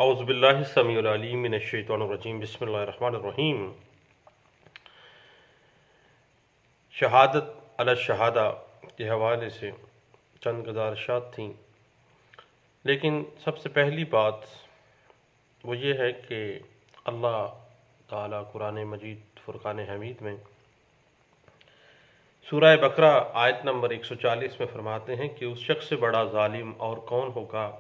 اعوذ باللہ السمیع العلیم من الشیطان الرجیم بسم اللہ الرحمن الرحیم۔ شہادت علی الشہادہ کے حوالے سے چند گزارشات تھیں، لیکن سب سے پہلی بات وہ یہ ہے کہ اللہ تعالیٰ قرآن مجید فرقان حمید میں سورہ بقرہ آیت نمبر 140 میں فرماتے ہیں کہ اس شخص سے بڑا ظالم اور کون ہوگا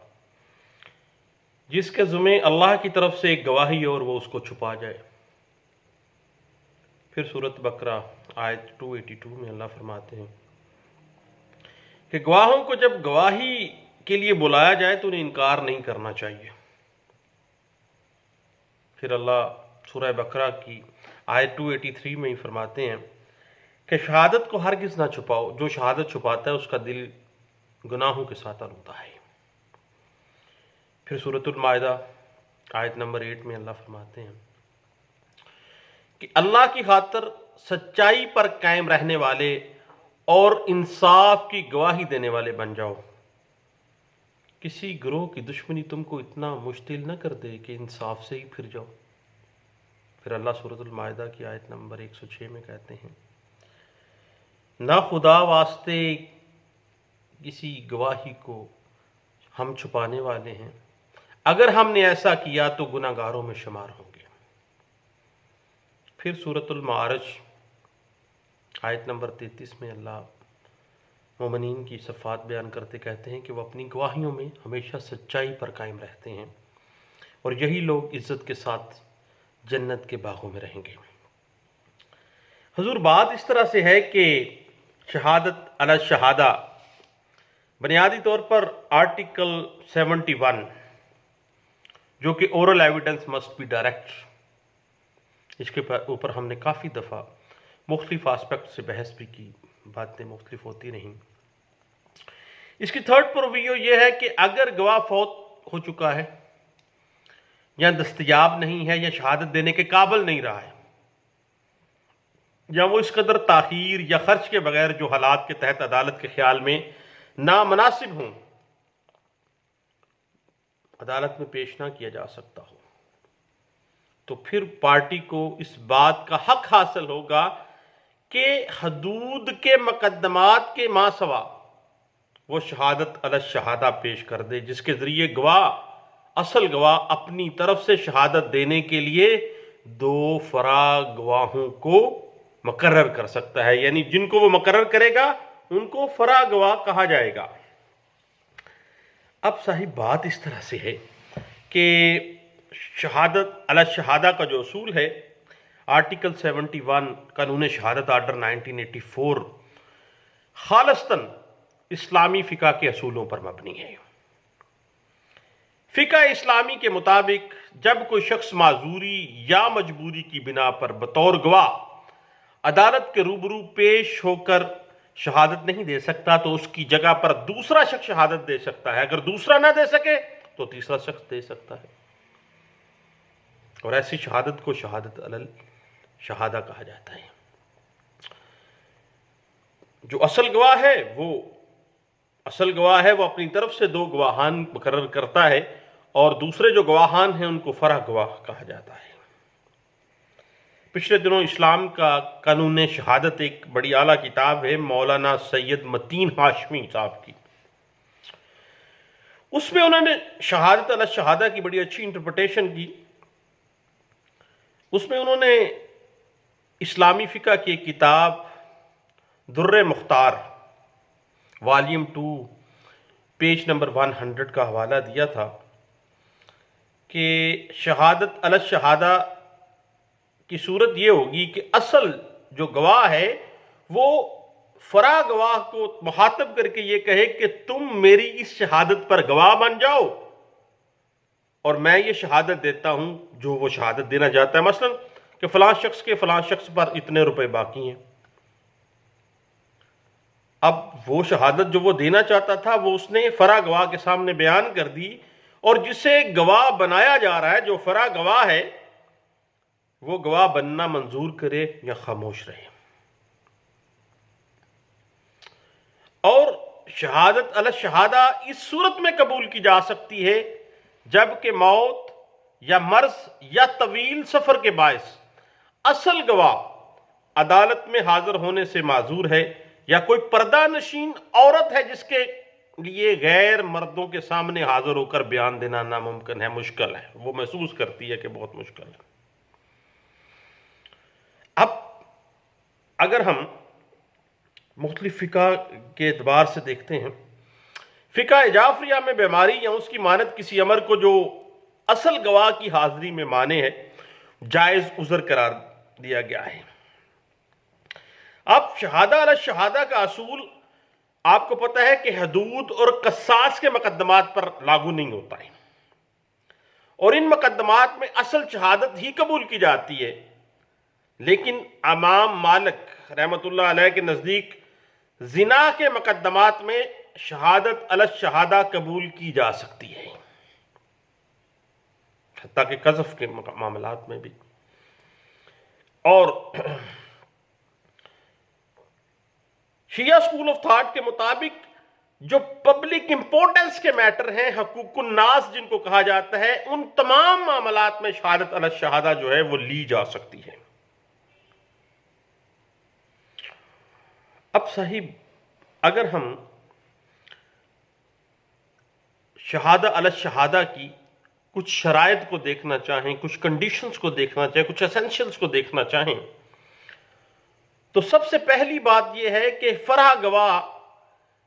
جس کے ذمے اللہ کی طرف سے ایک گواہی اور وہ اس کو چھپا جائے۔ پھر سورۃ بقرہ آیت 282 میں اللہ فرماتے ہیں کہ گواہوں کو جب گواہی کے لیے بلایا جائے تو انہیں انکار نہیں کرنا چاہیے۔ پھر اللہ سورہ بقرہ کی آیت 283 میں ہی فرماتے ہیں کہ شہادت کو ہرگز نہ چھپاؤ، جو شہادت چھپاتا ہے اس کا دل گناہوں کے ساتھ آلودہ ہے۔ پھر سورۃ المائدہ آیت نمبر 8 میں اللہ فرماتے ہیں کہ اللہ کی خاطر سچائی پر قائم رہنے والے اور انصاف کی گواہی دینے والے بن جاؤ، کسی گروہ کی دشمنی تم کو اتنا مشتعل نہ کر دے کہ انصاف سے ہی پھر جاؤ۔ پھر اللہ سورۃ المائدہ کی آیت نمبر 106 میں کہتے ہیں نہ خدا واسطے کسی گواہی کو ہم چھپانے والے ہیں، اگر ہم نے ایسا کیا تو گناہ گاروں میں شمار ہوں گے۔ پھر سورۃ المعارج آیت نمبر 33 میں اللہ مومنین کی صفات بیان کرتے کہتے ہیں کہ وہ اپنی گواہیوں میں ہمیشہ سچائی پر قائم رہتے ہیں اور یہی لوگ عزت کے ساتھ جنت کے باغوں میں رہیں گے۔ حضور بات اس طرح سے ہے کہ شہادت علی الشہادہ بنیادی طور پر آرٹیکل 71 جو کہ oral evidence must be direct, اس کے اوپر ہم نے کافی دفعہ مختلف آسپیکٹ سے بحث بھی کی، باتیں مختلف ہوتی رہیں۔ اس کی تھرڈ پرویو یہ ہے کہ اگر گواہ فوت ہو چکا ہے یا دستیاب نہیں ہے یا شہادت دینے کے قابل نہیں رہا ہے یا وہ اس قدر تاخیر یا خرچ کے بغیر جو حالات کے تحت عدالت کے خیال میں نامناسب ہوں عدالت میں پیش نہ کیا جا سکتا ہو، تو پھر پارٹی کو اس بات کا حق حاصل ہوگا کہ حدود کے مقدمات کے ما سوا وہ شہادت علی الشہادہ پیش کر دے، جس کے ذریعے اصل گواہ اپنی طرف سے شہادت دینے کے لیے 2 فرا گواہوں کو مقرر کر سکتا ہے، یعنی جن کو وہ مقرر کرے گا ان کو فرا گواہ کہا جائے گا۔ اب صاحب بات اس طرح سے ہے کہ شہادت علی الشہادہ کا جو اصول ہے آرٹیکل 71 قانون شہادت آرڈر 1984 خالصتاً اسلامی فقہ کے اصولوں پر مبنی ہے۔ فقہ اسلامی کے مطابق جب کوئی شخص معذوری یا مجبوری کی بنا پر بطور گواہ عدالت کے روبرو پیش ہو کر شہادت نہیں دے سکتا تو اس کی جگہ پر دوسرا شخص شہادت دے سکتا ہے، اگر دوسرا نہ دے سکے تو تیسرا شخص دے سکتا ہے، اور ایسی شہادت کو شہادت علی الشہادہ کہا جاتا ہے۔ جو اصل گواہ ہے وہ اپنی طرف سے 2 گواہان مقرر کرتا ہے اور دوسرے جو گواہان ہیں ان کو فرع گواہ کہا جاتا ہے۔ پچھلے دنوں اسلام کا قانون شہادت ایک بڑی اعلیٰ کتاب ہے مولانا سید متین ہاشمی صاحب کی، اس میں انہوں نے شہادت علی الشہادہ کی بڑی اچھی انٹرپریٹیشن کی۔ اس میں انہوں نے اسلامی فقہ کی ایک کتاب در مختار والیوم 2 پیج نمبر 100 کا حوالہ دیا تھا کہ شہادت علی الشہادہ کی صورت یہ ہوگی کہ اصل جو گواہ ہے وہ فرع گواہ کو مخاطب کر کے یہ کہے کہ تم میری اس شہادت پر گواہ بن جاؤ اور میں یہ شہادت دیتا ہوں جو وہ شہادت دینا چاہتا ہے، مثلا کہ فلاں شخص کے فلاں شخص پر اتنے روپے باقی ہیں۔ اب وہ شہادت جو وہ دینا چاہتا تھا وہ اس نے فرع گواہ کے سامنے بیان کر دی، اور جسے گواہ بنایا جا رہا ہے جو فرع گواہ ہے وہ گواہ بننا منظور کرے یا خاموش رہے۔ اور شہادت علی الشہادہ اس صورت میں قبول کی جا سکتی ہے جب کہ موت یا مرض یا طویل سفر کے باعث اصل گواہ عدالت میں حاضر ہونے سے معذور ہے، یا کوئی پردہ نشین عورت ہے جس کے لیے غیر مردوں کے سامنے حاضر ہو کر بیان دینا ناممکن ہے، مشکل ہے، وہ محسوس کرتی ہے کہ بہت مشکل ہے۔ اب اگر ہم مختلف فقہ کے اعتبار سے دیکھتے ہیں، فقہ جعفریہ میں بیماری یا اس کی مانند کسی امر کو جو اصل گواہ کی حاضری میں مانے ہے، جائز عذر قرار دیا گیا ہے۔ اب شہادہ علی الشہادہ کا اصول آپ کو پتہ ہے کہ حدود اور قصاص کے مقدمات پر لاگو نہیں ہوتا ہے، اور ان مقدمات میں اصل شہادت ہی قبول کی جاتی ہے، لیکن امام مالک رحمۃ اللہ علیہ کے نزدیک زنا کے مقدمات میں شہادت علی الشہادہ قبول کی جا سکتی ہے، حتیٰ کہ قذف کے معاملات میں بھی۔ اور شیعہ اسکول آف تھاٹ کے مطابق جو پبلک امپورٹنس کے میٹر ہیں، حقوق الناس جن کو کہا جاتا ہے، ان تمام معاملات میں شہادت علی الشہادہ جو ہے وہ لی جا سکتی ہے۔ اب صاحب اگر ہم شہادہ علی الشہادہ کی کچھ شرائط کو دیکھنا چاہیں، کچھ کنڈیشنز کو دیکھنا چاہیں، کچھ ایسنشلز کو دیکھنا چاہیں، تو سب سے پہلی بات یہ ہے کہ فرع گواہ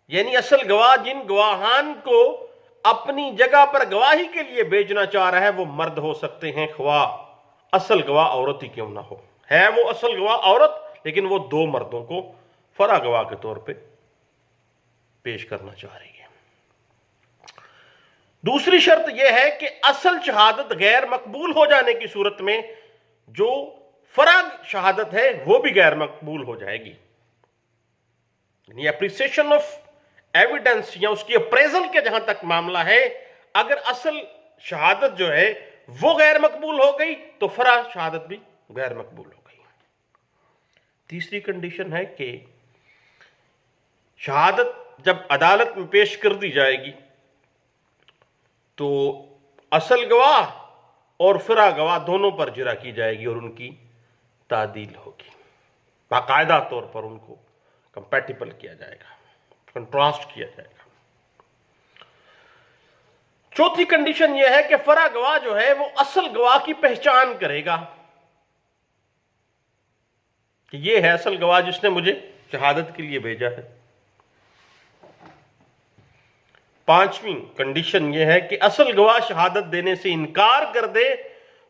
یعنی اصل گواہ جن گواہان کو اپنی جگہ پر گواہی کے لیے بھیجنا چاہ رہا ہے وہ مرد ہو سکتے ہیں، خواہ اصل گواہ عورت ہی کیوں نہ ہو۔ ہے وہ اصل گواہ عورت، لیکن وہ دو مردوں کو فرع گواہ کے طور پہ پیش کرنا چاہ رہی ہے۔ دوسری شرط یہ ہے کہ اصل شہادت غیر مقبول ہو جانے کی صورت میں جو فرع شہادت ہے وہ بھی غیر مقبول ہو جائے گی، یعنی اپریسیشن آف ایویڈنس یا اس کی اپریزل کے جہاں تک معاملہ ہے، اگر اصل شہادت جو ہے وہ غیر مقبول ہو گئی تو فرع شہادت بھی غیر مقبول ہو گئی۔ تیسری کنڈیشن ہے کہ شہادت جب عدالت میں پیش کر دی جائے گی تو اصل گواہ اور فرع گواہ دونوں پر جرا کی جائے گی اور ان کی تعدیل ہوگی، باقاعدہ طور پر ان کو کمپیٹیبل کیا جائے گا، کنٹراسٹ کیا جائے گا۔ چوتھی کنڈیشن یہ ہے کہ فرع گواہ جو ہے وہ اصل گواہ کی پہچان کرے گا کہ یہ ہے اصل گواہ جس نے مجھے شہادت کے لیے بھیجا ہے۔ پانچویں کنڈیشن یہ ہے کہ اصل گواہ شہادت دینے سے انکار کر دے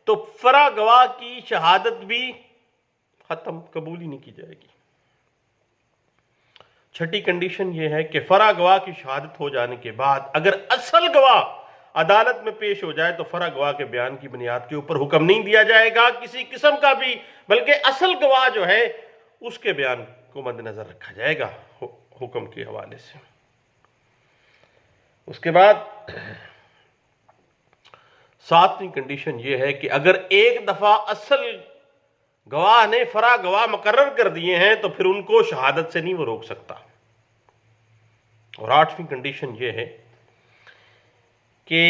تو فرع گواہ کی شہادت بھی ختم، قبول ہی نہیں کی جائے گی۔ چھٹی کنڈیشن یہ ہے کہ فرع گواہ کی شہادت ہو جانے کے بعد اگر اصل گواہ عدالت میں پیش ہو جائے تو فرع گواہ کے بیان کی بنیاد کے اوپر حکم نہیں دیا جائے گا کسی قسم کا بھی، بلکہ اصل گواہ جو ہے اس کے بیان کو مد نظر رکھا جائے گا حکم کے حوالے سے۔ اس کے بعد ساتویں کنڈیشن یہ ہے کہ اگر ایک دفعہ اصل گواہ نے فرع گواہ مقرر کر دیے ہیں تو پھر ان کو شہادت سے نہیں وہ روک سکتا۔ اور آٹھویں کنڈیشن یہ ہے کہ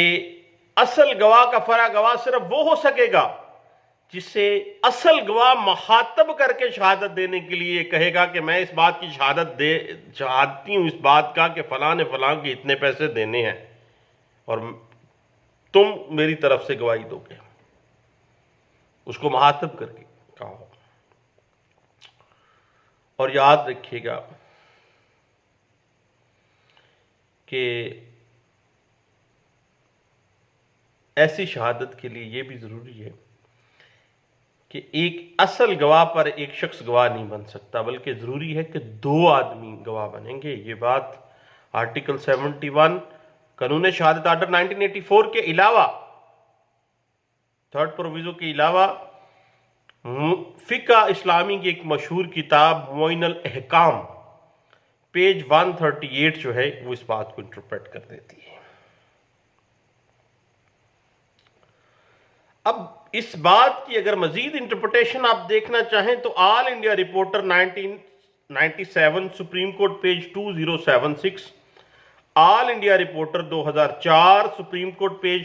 اصل گواہ کا فرع گواہ صرف وہ ہو سکے گا جسے اصل گواہ مخاطب کر کے شہادت دینے کے لیے کہے گا کہ میں اس بات کی شہادتی ہوں اس بات کا کہ فلاں نے فلاں کے اتنے پیسے دینے ہیں اور تم میری طرف سے گواہی دو گے، اس کو مخاطب کر کے کہا ہو۔ اور یاد رکھیے گا کہ ایسی شہادت کے لیے یہ بھی ضروری ہے کہ ایک اصل گواہ پر ایک شخص گواہ نہیں بن سکتا، بلکہ ضروری ہے کہ دو آدمی گواہ بنیں گے۔ یہ بات آرٹیکل 71 قانون شہادت آرڈر 1984 کے علاوہ، تھرڈ پروویزو کے علاوہ فقہ اسلامی کی ایک مشہور کتاب معین الاحکام پیج 138 جو ہے وہ اس بات کو انٹرپریٹ کر دیتی ہے۔ اب اس بات کی اگر مزید انٹرپریٹیشن آپ دیکھنا چاہیں تو All India Reporter 1997 Supreme Court page 2076، All India Reporter 2004 Supreme Court page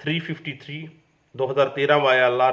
353, 2013 YLR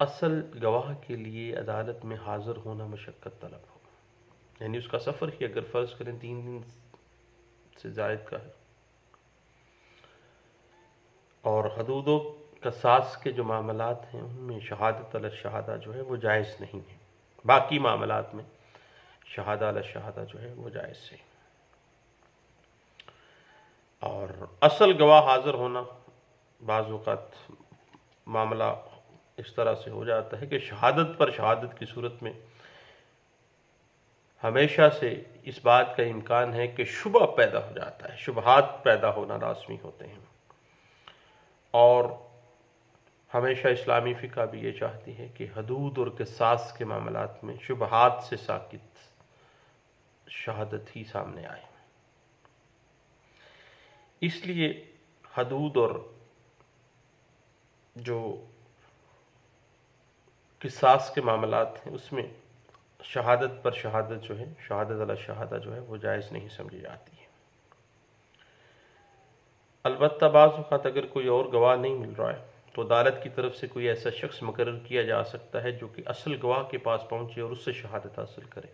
اصل گواہ کے لیے عدالت میں حاضر ہونا مشقت طلب ہو، یعنی اس کا سفر ہی اگر فرض کریں 3 دن سے زائد کا ہے، اور حدود و قصاص کے جو معاملات ہیں ان میں شہادت علی الشہادہ جو ہے وہ جائز نہیں ہے، باقی معاملات میں شہادہ علی الشہادہ جو ہے وہ جائز ہے۔ اور اصل گواہ حاضر ہونا، بعض اوقات معاملہ اس طرح سے ہو جاتا ہے کہ شہادت پر شہادت کی صورت میں ہمیشہ سے اس بات کا امکان ہے کہ شبہ پیدا ہو جاتا ہے، شبہات پیدا ہونا لازمی ہوتے ہیں، اور ہمیشہ اسلامی فقہ بھی یہ چاہتی ہے کہ حدود اور قصاص کے معاملات میں شبہات سے ساکت شہادت ہی سامنے آئے۔ اس لیے حدود اور جو قصاص کے معاملات ہیں اس میں شہادت پر شہادت جو ہے، شہادت علی شہادہ جو ہے وہ جائز نہیں سمجھی جاتی ہے۔ البتہ بعض اوقات اگر کوئی اور گواہ نہیں مل رہا ہے تو عدالت کی طرف سے کوئی ایسا شخص مقرر کیا جا سکتا ہے جو کہ اصل گواہ کے پاس پہنچے اور اس سے شہادت حاصل کرے،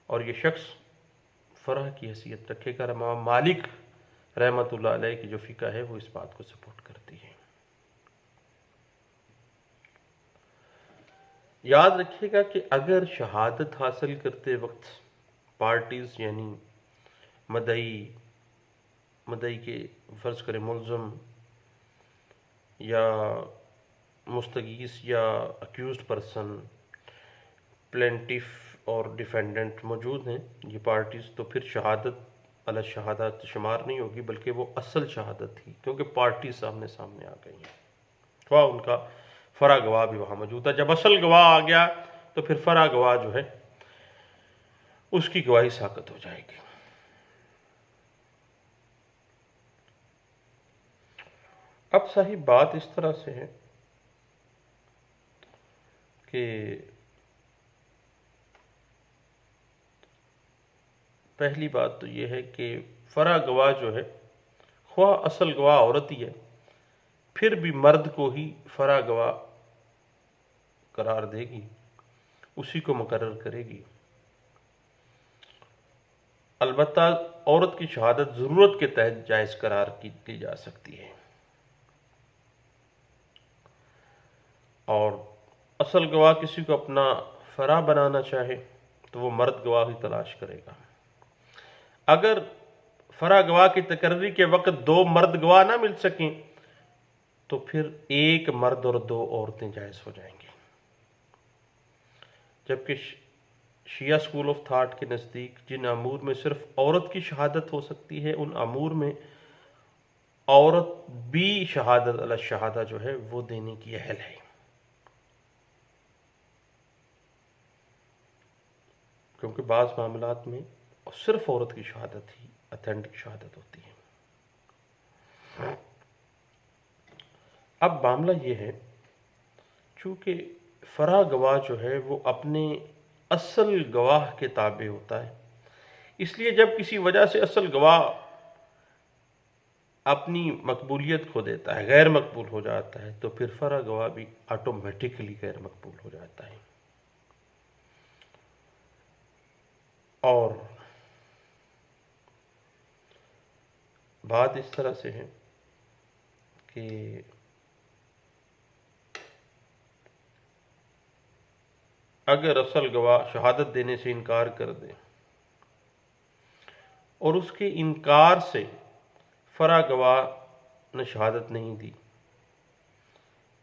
اور یہ شخص فرع کی حیثیت رکھے گا۔ امام مالک رحمۃ اللہ علیہ کی جو فقہ ہے وہ اس بات کو سپورٹ کرتی ہے۔ یاد رکھیے گا کہ اگر شہادت حاصل کرتے وقت پارٹیز یعنی مدعی کے فرض کرے ملزم یا مستغیث یا اکیوزڈ پرسن، پلینٹیف اور ڈیفینڈنٹ موجود ہیں، یہ پارٹیز، تو پھر شہادت علی شہادہ شمار نہیں ہوگی بلکہ وہ اصل شہادت تھی، کیونکہ پارٹیز سامنے آ گئی ہیں، تو ان کا فرع گواہ بھی وہاں موجود ہے۔ جب اصل گواہ آ گیا تو پھر فرع گواہ جو ہے اس کی گواہی ساقط ہو جائے گی۔ اب صحیح بات اس طرح سے ہے کہ پہلی بات تو یہ ہے کہ فرع گواہ جو ہے، خواہ اصل گواہ عورت ہی ہے، پھر بھی مرد کو ہی فرع گواہ قرار دے گی، اسی کو مقرر کرے گی۔ البتہ عورت کی شہادت ضرورت کے تحت جائز قرار کی جا سکتی ہے، اور اصل گواہ کسی کو اپنا فرع بنانا چاہے تو وہ مرد گواہ ہی تلاش کرے گا۔ اگر فرع گواہ کی تقرری کے وقت 2 مرد گواہ نہ مل سکیں تو پھر 1 مرد اور 2 عورتیں جائز ہو جائیں گی، جبکہ شیعہ اسکول آف تھاٹ کے نزدیک جن امور میں صرف عورت کی شہادت ہو سکتی ہے ان امور میں عورت بھی شہادت علی الشہادہ جو ہے وہ دینے کی اہل ہے، کیونکہ بعض معاملات میں صرف عورت کی شہادت ہی اتھینٹک شہادت ہوتی ہے۔ اب معاملہ یہ ہے، چونکہ فرع گواہ جو ہے وہ اپنے اصل گواہ کے تابع ہوتا ہے، اس لیے جب کسی وجہ سے اصل گواہ اپنی مقبولیت کھو دیتا ہے، غیر مقبول ہو جاتا ہے، تو پھر فرع گواہ بھی آٹومیٹکلی غیر مقبول ہو جاتا ہے۔ اور بات اس طرح سے ہے کہ اگر اصل گواہ شہادت دینے سے انکار کر دے اور اس کے انکار سے فرع گواہ نے شہادت نہیں دی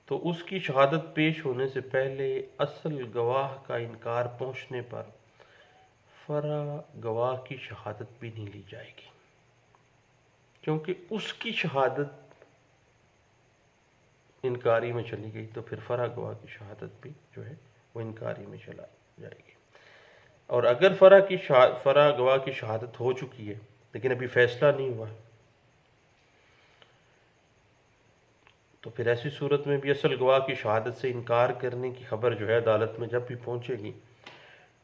تو اس کی شہادت پیش ہونے سے پہلے اصل گواہ کا انکار پہنچنے پر فرع گواہ کی شہادت بھی نہیں لی جائے گی، کیونکہ اس کی شہادت انکاری میں چلی گئی تو پھر فرع گواہ کی شہادت بھی جو ہے وہ انکاری میں چلا جائے گی۔ اور اگر فرع گواہ کی شہادت ہو چکی ہے لیکن ابھی فیصلہ نہیں ہوا تو پھر ایسی صورت میں بھی اصل گواہ کی شہادت سے انکار کرنے کی خبر جو ہے عدالت میں جب بھی پہنچے گی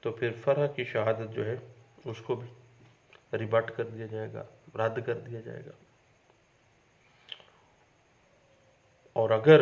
تو پھر فرع کی شہادت جو ہے اس کو بھی ریبٹ کر دیا جائے گا، رد کر دیا جائے گا۔ اور اگر